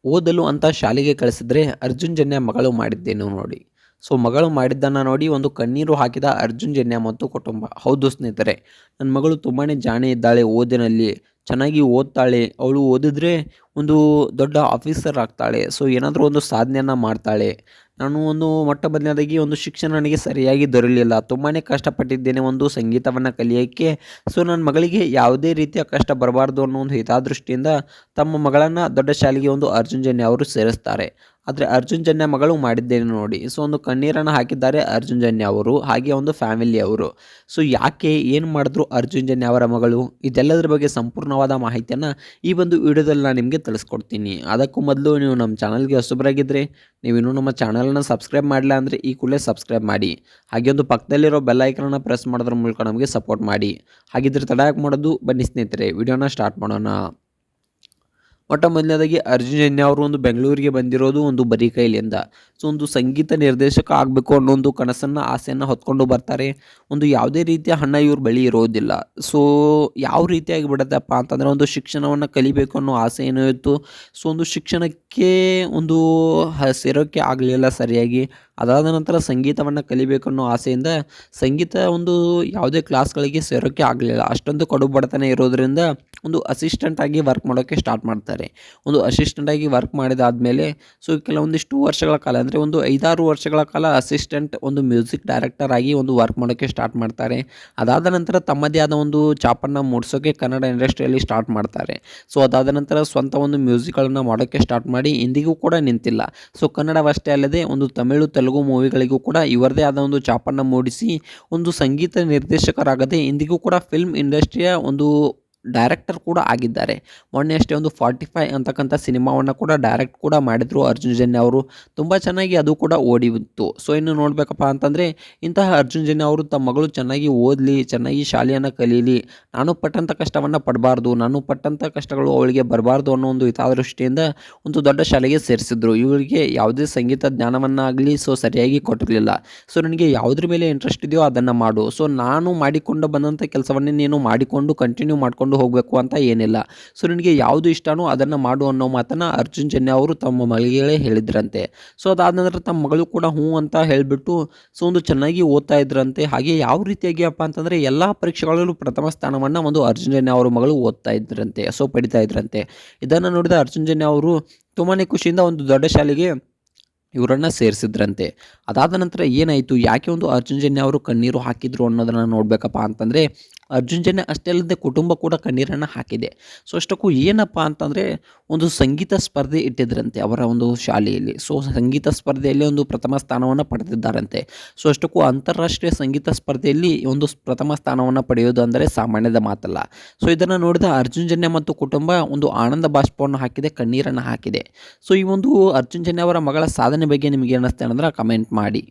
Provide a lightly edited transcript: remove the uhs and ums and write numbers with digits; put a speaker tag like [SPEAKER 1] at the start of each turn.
[SPEAKER 1] ಓದಲು ಅಂತ ಶಾಲೆಗೆ ಕಳಿಸಿದ್ರೆ ಅರ್ಜುನ್ ಜನ್ಯ ಮಗಳು ಮಾಡಿದ್ದೇನು ನೋಡಿ. ಸೊ ಮಗಳು ಮಾಡಿದ್ದನ್ನು ನೋಡಿ ಒಂದು ಕಣ್ಣೀರು ಹಾಕಿದ ಅರ್ಜುನ್ ಜನ್ಯ ಮತ್ತು ಕುಟುಂಬ. ಹೌದು ಸ್ನೇಹಿತರೆ, ನನ್ನ ಮಗಳು ತುಂಬಾ ಜಾಣೆ ಇದ್ದಾಳೆ, ಓದಿನಲ್ಲಿ ಚೆನ್ನಾಗಿ ಓದ್ತಾಳೆ, ಅವಳು ಓದಿದ್ರೆ ಒಂದು ದೊಡ್ಡ ಆಫೀಸರ್ ಆಗ್ತಾಳೆ, ಸೊ ಏನಾದರೂ ಒಂದು ಸಾಧನೆಯನ್ನು ಮಾಡ್ತಾಳೆ. ನಾನು ಒಂದು ಮೊಟ್ಟ ಮೊದಲನೇದಾಗಿ ಒಂದು ಶಿಕ್ಷಣ ನನಗೆ ಸರಿಯಾಗಿ ದೊರೆಯಲಿಲ್ಲ, ತುಂಬಾ ಕಷ್ಟಪಟ್ಟಿದ್ದೇನೆ ಒಂದು ಸಂಗೀತವನ್ನು ಕಲಿಯೋಕ್ಕೆ. ಸೊ ನನ್ನ ಮಗಳಿಗೆ ಯಾವುದೇ ರೀತಿಯ ಕಷ್ಟ ಬರಬಾರ್ದು ಅನ್ನೋ ಒಂದು ಹಿತದೃಷ್ಟಿಯಿಂದ ತಮ್ಮ ಮಗಳನ್ನು ದೊಡ್ಡ ಶಾಲೆಗೆ ಒಂದು ಅರ್ಜುನ್ ಜನ್ಯ ಅವರು ಸೇರಿಸ್ತಾರೆ. ಆದರೆ ಅರ್ಜುನ್ ಜನ್ಯ ಮಗಳು ಮಾಡಿದ್ದೇನೆ ನೋಡಿ. ಸೊ ಒಂದು ಕಣ್ಣೀರನ್ನು ಹಾಕಿದ್ದಾರೆ ಅರ್ಜುನ್ ಜನ್ಯ ಅವರು, ಹಾಗೆ ಒಂದು ಫ್ಯಾಮಿಲಿ ಅವರು. ಸೊ ಯಾಕೆ ಏನು ಮಾಡಿದ್ರು ಅರ್ಜುನ್ ಜನ್ಯ ಅವರ ಮಗಳು, ಇದೆಲ್ಲದರ ಬಗ್ಗೆ ಸಂಪೂರ್ಣವಾದ ಮಾಹಿತಿಯನ್ನು ಈ ಒಂದು ವಿಡಿಯೋದಲ್ಲಿ ನಾನು ನಿಮಗೆ ತಿಳಿಸ್ಕೊಡ್ತೀನಿ. ಅದಕ್ಕೂ ಮೊದಲು ನೀವು ನಮ್ಮ ಚಾನಲ್ಗೆ ಹೊಸಬರಾಗಿದ್ದರೆ, ನೀವು ಇನ್ನೂ ನಮ್ಮ ಚಾನಲನ್ನು ಸಬ್ಸ್ಕ್ರೈಬ್ ಮಾಡಿಲ್ಲ ಅಂದರೆ ಈ ಕೂಡಲೇ ಸಬ್ಸ್ಕ್ರೈಬ್ ಮಾಡಿ. ಹಾಗೆ ಒಂದು ಪಕ್ಕದಲ್ಲಿರೋ ಬೆಲ್ ಐಕನನ್ನು ಪ್ರೆಸ್ ಮಾಡೋದ್ರ ಮೂಲಕ ನಮಗೆ ಸಪೋರ್ಟ್ ಮಾಡಿ. ಹಾಗಿದ್ರೆ ತಡ ಯಾಕೆ ಮಾಡೋದು, ಬನ್ನಿ ಸ್ನೇಹಿತರೆ ವಿಡಿಯೋನ ಸ್ಟಾರ್ಟ್ ಮಾಡೋಣ. ಮೊಟ್ಟ ಮೊದಲನೇದಾಗಿ ಅರ್ಜುನ್ ಜನ್ಯ ಅವರು ಒಂದು ಬೆಂಗಳೂರಿಗೆ ಬಂದಿರೋದು ಒಂದು ಬರೀ ಕೈಲಿಂದ. ಸೊ ಒಂದು ಸಂಗೀತ ನಿರ್ದೇಶಕ ಆಗಬೇಕು ಅನ್ನೋ ಒಂದು ಕನಸನ್ನು ಆಸೆಯನ್ನು ಹೊತ್ಕೊಂಡು ಬರ್ತಾರೆ. ಒಂದು ಯಾವುದೇ ರೀತಿಯ ಹಣ ಇವ್ರ ಬಳಿ ಇರೋದಿಲ್ಲ. ಸೊ ಯಾವ ರೀತಿಯಾಗಿ ಬಿಡುತ್ತಪ್ಪ ಅಂತಂದರೆ, ಒಂದು ಶಿಕ್ಷಣವನ್ನು ಕಲಿಬೇಕು ಅನ್ನೋ ಆಸೆ ಏನೋ ಇತ್ತು. ಸೊ ಒಂದು ಶಿಕ್ಷಣಕ್ಕೆ ಒಂದು ಸೇರೋಕ್ಕೆ ಆಗಲಿಲ್ಲ ಸರಿಯಾಗಿ. ಅದಾದ ನಂತರ ಸಂಗೀತವನ್ನು ಕಲಿಬೇಕು ಅನ್ನೋ ಆಸೆಯಿಂದ ಸಂಗೀತ ಒಂದು ಯಾವುದೇ ಕ್ಲಾಸ್ಗಳಿಗೆ ಸೇರೋಕ್ಕೆ ಆಗಲಿಲ್ಲ. ಅಷ್ಟೊಂದು ಕಡು ಬಡತನ ಇರೋದರಿಂದ ಒಂದು ಅಸಿಸ್ಟೆಂಟಾಗಿ ವರ್ಕ್ ಮಾಡೋಕ್ಕೆ ಸ್ಟಾರ್ಟ್ ಮಾಡ್ತಾರೆ. ಒಂದು ಅಸಿಸ್ಟೆಂಟಾಗಿ ವರ್ಕ್ ಮಾಡಿದಾದಮೇಲೆ ಸೊ ಕೆಲವೊಂದಿಷ್ಟು ವರ್ಷಗಳ ಕಾಲ, ಅಂದರೆ ಒಂದು 5-6 ವರ್ಷಗಳ ಕಾಲ ಅಸಿಸ್ಟೆಂಟ್ ಒಂದು ಮ್ಯೂಸಿಕ್ ಡೈರೆಕ್ಟರ್ ಆಗಿ ಒಂದು ವರ್ಕ್ ಮಾಡೋಕ್ಕೆ ಸ್ಟಾರ್ಟ್ ಮಾಡ್ತಾರೆ. ಅದಾದ ನಂತರ ತಮ್ಮದೇ ಆದ ಒಂದು ಚಾಪನ್ನು ಮೂಡಿಸೋಕ್ಕೆ ಕನ್ನಡ ಇಂಡಸ್ಟ್ರಿಯಲ್ಲಿ ಸ್ಟಾರ್ಟ್ ಮಾಡ್ತಾರೆ. ಸೊ ಅದಾದ ನಂತರ ಸ್ವಂತ ಒಂದು ಮ್ಯೂಸಿಕ್ಗಳನ್ನು ಮಾಡೋಕ್ಕೆ ಸ್ಟಾರ್ಟ್ ಮಾಡಿ ಇಂದಿಗೂ ಕೂಡ ನಿಂತಿಲ್ಲ. ಸೊ ಕನ್ನಡವಷ್ಟೇ ಅಲ್ಲದೆ ಒಂದು ತಮಿಳು ತೆಲುಗು ಮೂವಿಗಳಿಗೂ ಕೂಡ ಇವರದೇ ಆದ ಒಂದು ಚಾಪನ್ನು ಮೂಡಿಸಿ ಒಂದು ಸಂಗೀತ ನಿರ್ದೇಶಕರಾಗದೆ ಇಂದಿಗೂ ಕೂಡ ಫಿಲ್ಮ್ ಇಂಡಸ್ಟ್ರಿಯ ಒಂದು ಡೈರೆಕ್ಟರ್ ಕೂಡ ಆಗಿದ್ದಾರೆ. ಮೊನ್ನೆ ಅಷ್ಟೇ ಒಂದು 45 ಅಂತಕ್ಕಂಥ ಸಿನಿಮಾವನ್ನು ಕೂಡ ಡೈರೆಕ್ಟ್ ಕೂಡ ಮಾಡಿದರು ಅರ್ಜುನ್ ಜನ್ಯ ಅವರು. ತುಂಬ ಚೆನ್ನಾಗಿ ಅದು ಕೂಡ ಓಡಿಬಿತ್ತು. ಸೊ ಇನ್ನು ನೋಡಬೇಕಪ್ಪ ಅಂತಂದರೆ, ಇಂತಹ ಅರ್ಜುನ್ ಜನ್ಯ ಅವರು ತಮ್ಮ ಮಗಳು ಚೆನ್ನಾಗಿ ಓದಲಿ, ಚೆನ್ನಾಗಿ ಶಾಲೆಯನ್ನು ಕಲೀಲಿ, ನಾನು ಪಟ್ಟಂಥ ಕಷ್ಟವನ್ನು ಪಡಬಾರ್ದು, ನಾನು ಪಟ್ಟಂಥ ಕಷ್ಟಗಳು ಅವಳಿಗೆ ಬರಬಾರ್ದು ಅನ್ನೋ ಒಂದು ಹಿತದೃಷ್ಟಿಯಿಂದ ಒಂದು ದೊಡ್ಡ ಶಾಲೆಗೆ ಸೇರಿಸಿದ್ರು. ಇವರಿಗೆ ಯಾವುದೇ ಸಂಗೀತ ಜ್ಞಾನವನ್ನಾಗಲಿ ಸೊ ಸರಿಯಾಗಿ ಕೊಟ್ಟಿರಲಿಲ್ಲ. ಸೊ ನನಗೆ ಯಾವುದ್ರ ಮೇಲೆ ಇಂಟ್ರೆಸ್ಟ್ ಇದೆಯೋ ಅದನ್ನು ಮಾಡು, ಸೊ ನಾನು ಮಾಡಿಕೊಂಡು ಬಂದಂಥ ಕೆಲಸವನ್ನೇ ನೀನು ಮಾಡಿಕೊಂಡು ಕಂಟಿನ್ಯೂ ಮಾಡಿಕೊಂಡು ಹೋಗಬೇಕು ಅಂತ ಏನಿಲ್ಲ, ಸೊ ನಿನಗೆ ಯಾವುದು ಇಷ್ಟನೋ ಅದನ್ನು ಮಾಡು ಅನ್ನೋ ಮಾತನ್ನು ಅರ್ಜುನ್ ಜನ್ಯ ಅವರು ತಮ್ಮ ಮಗಳಿಗೆ ಹೇಳಿದ್ರಂತೆ. ಸೊ ಅದಾದ ನಂತರ ತಮ್ಮ ಮಗಳು ಕೂಡ ಹ್ಞೂ ಅಂತ ಹೇಳಿಬಿಟ್ಟು ಸೊ ಒಂದು ಚೆನ್ನಾಗಿ ಓದ್ತಾ ಇದ್ರಂತೆ. ಹಾಗೆ ಯಾವ ರೀತಿಯಾಗಿ ಅಪ್ಪ ಅಂತಂದರೆ, ಎಲ್ಲ ಪರೀಕ್ಷೆಗಳಲ್ಲೂ ಪ್ರಥಮ ಸ್ಥಾನವನ್ನು ಒಂದು ಅರ್ಜುನ್ ಜನ್ಯ ಅವರ ಮಗಳು ಓದ್ತಾ ಇದ್ರಂತೆ, ಸೊ ಪಡಿತಾ ಇದ್ರಂತೆ. ಇದನ್ನು ನೋಡಿದ ಅರ್ಜುನ್ ಜನ್ಯ ಅವರು ತುಂಬಾ ಖುಷಿಯಿಂದ ಒಂದು ದೊಡ್ಡ ಶಾಲೆಗೆ ಇವರನ್ನು ಸೇರಿಸಿದ್ರಂತೆ. ಅದಾದ ನಂತರ ಏನಾಯಿತು, ಯಾಕೆ ಒಂದು ಅರ್ಜುನ್ ಜನ್ಯ ಅವರು ಕಣ್ಣೀರು ಹಾಕಿದ್ರು ಅನ್ನೋದನ್ನು ನೋಡಬೇಕಪ್ಪ ಅಂತಂದರೆ, ಅರ್ಜುನ್ ಜನ್ಯ ಅಷ್ಟೇ ಅಲ್ಲದೆ ಕುಟುಂಬ ಕೂಡ ಕಣ್ಣೀರನ್ನು ಹಾಕಿದೆ. ಸೊ ಅಷ್ಟಕ್ಕೂ ಏನಪ್ಪ ಅಂತಂದರೆ, ಒಂದು ಸಂಗೀತ ಸ್ಪರ್ಧೆ ಇಟ್ಟಿದ್ರಂತೆ ಅವರ ಒಂದು ಶಾಲೆಯಲ್ಲಿ. ಸೊ ಸಂಗೀತ ಸ್ಪರ್ಧೆಯಲ್ಲಿ ಒಂದು ಪ್ರಥಮ ಸ್ಥಾನವನ್ನು ಪಡೆದಿದ್ದಾರಂತೆ. ಸೊ ಅಷ್ಟಕ್ಕೂ ಅಂತಾರಾಷ್ಟ್ರೀಯ ಸಂಗೀತ ಸ್ಪರ್ಧೆಯಲ್ಲಿ ಒಂದು ಪ್ರಥಮ ಸ್ಥಾನವನ್ನು ಪಡೆಯೋದು ಅಂದರೆ ಸಾಮಾನ್ಯದ ಮಾತಲ್ಲ. ಸೊ ಇದನ್ನು ನೋಡಿದ ಅರ್ಜುನ್ ಜನ್ಯ ಮತ್ತು ಕುಟುಂಬ ಒಂದು ಆನಂದ ಬಾಷ್ಪವನ್ನು ಹಾಕಿದೆ, ಕಣ್ಣೀರನ್ನು ಹಾಕಿದೆ. ಸೊ ಈ ಒಂದು ಅರ್ಜುನ್ ಜನ್ಯ ಅವರ ಮಗಳ ಸಾಧನೆ ಬಗ್ಗೆ ನಿಮಗೆ ಏನಿಸ್ತೆ ಅನ್ನೋದನ್ನ ಕಮೆಂಟ್ ಮಾಡಿ.